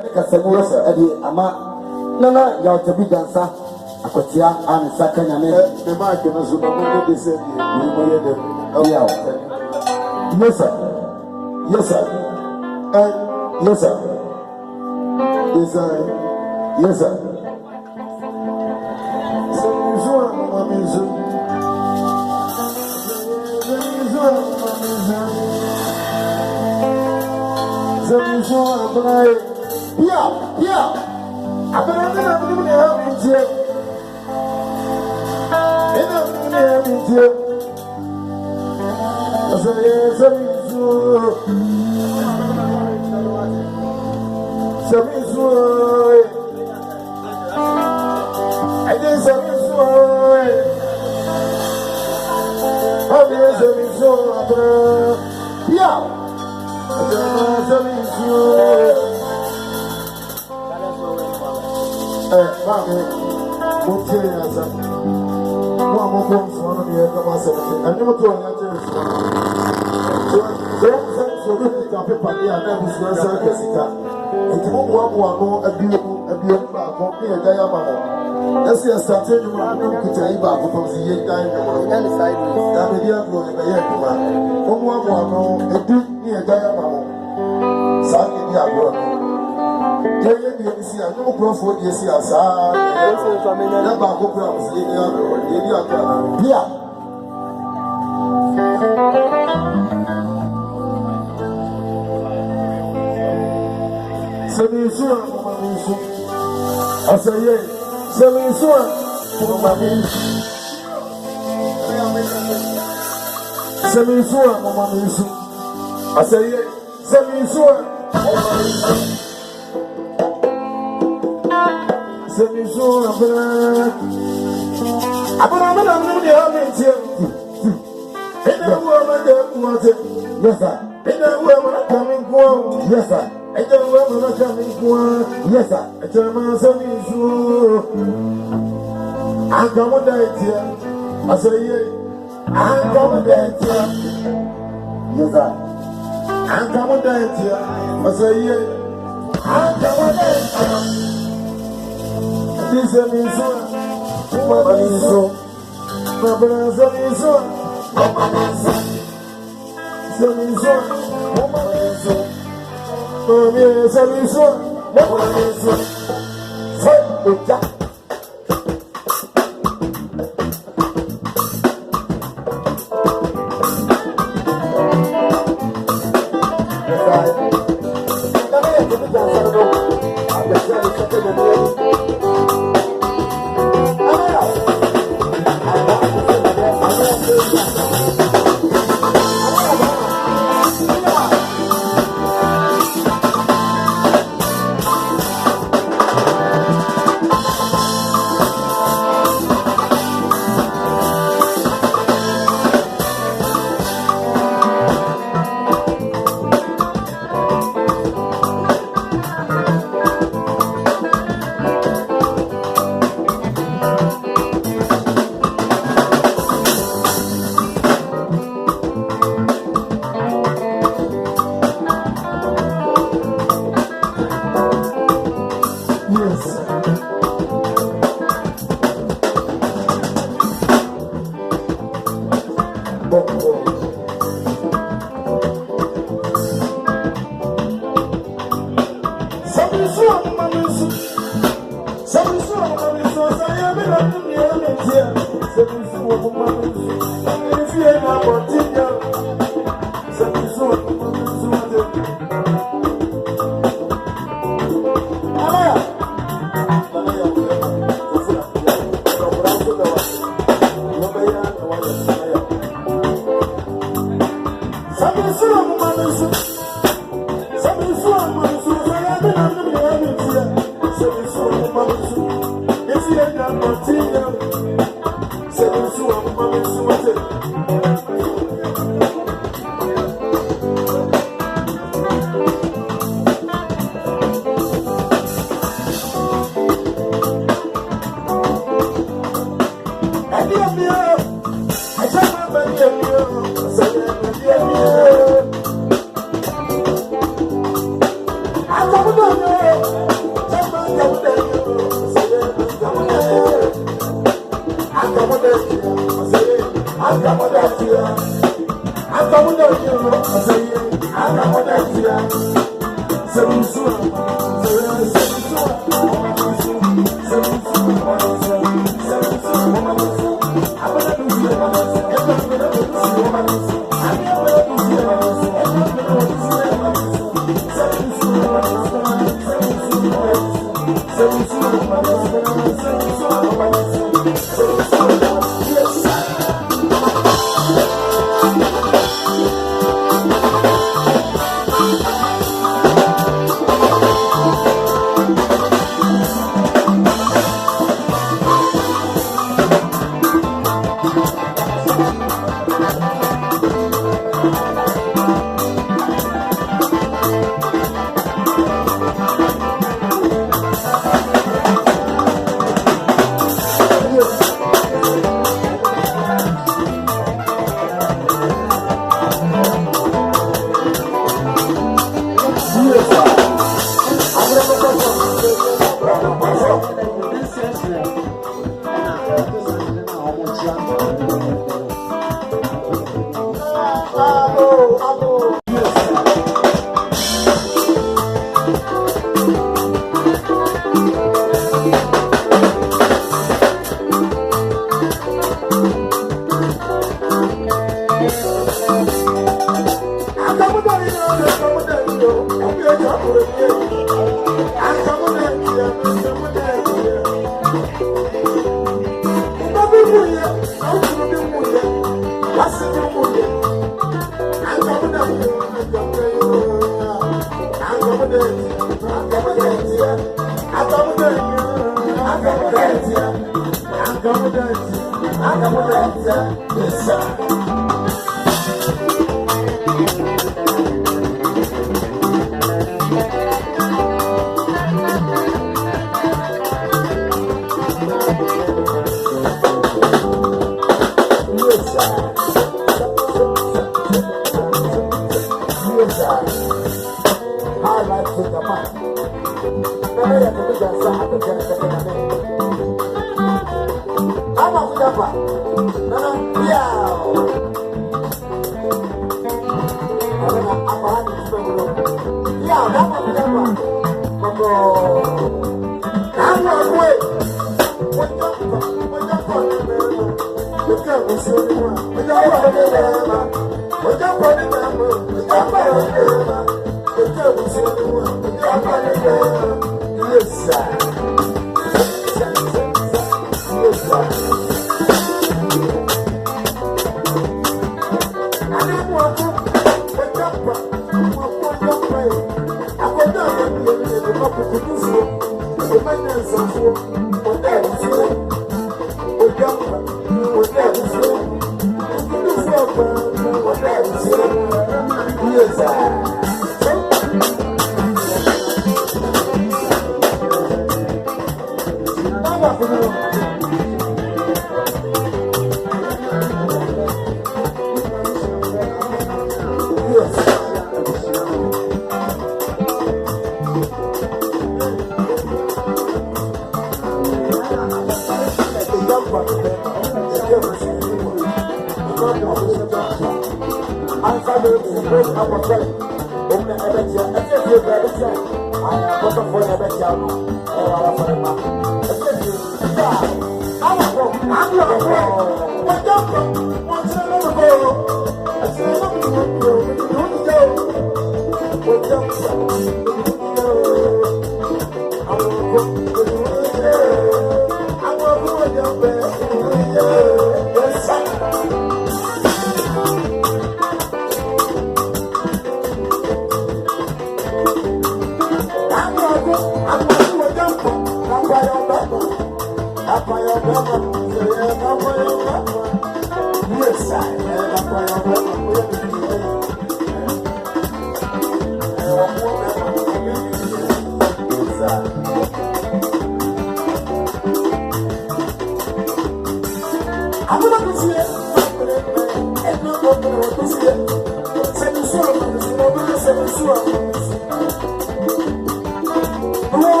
Kasamusa Eddie Ama Nana Yautabi Dansa Akotia and Sakanyame the market was the same. Yes sir. Yes sir. Yes sir. Yes sir. Yes sir. Yeah. I'm going to help you. Mami, mutie asa. Mo mo so no ye kama se. Ani mo to anya church. So we ka paper ni ana bi so asa kasika. Enti mo no abie ba ko ni e ya ma mo. Esi start ni mo na ko ta iba ko to si ye dan ni mo. Ya ni side. Da me dia go ni be ye ko ma. Mo no edu ni e ya ma mo. Sa ni dia go no. Yeah, no profit, yes, never go promise. Yeah. Semisua, I say, yeah, Semisua, Semisua, I say, yeah, Semisua. Semisua, I'm yes, sir. Yes, sir. Yes, sir. I come with that here. I say, yeah. I come with that here. Yes, sir. I come with that here. I say, yeah. I come with that here. This is me, son. Mama is so. Mama is so. Mama is so. Semisua, Mama is so. Mama is so. Mama is so. Say, Oja.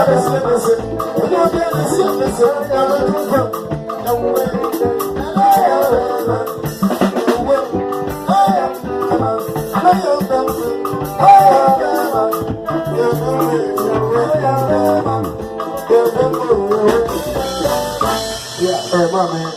Yeah, hey, my man.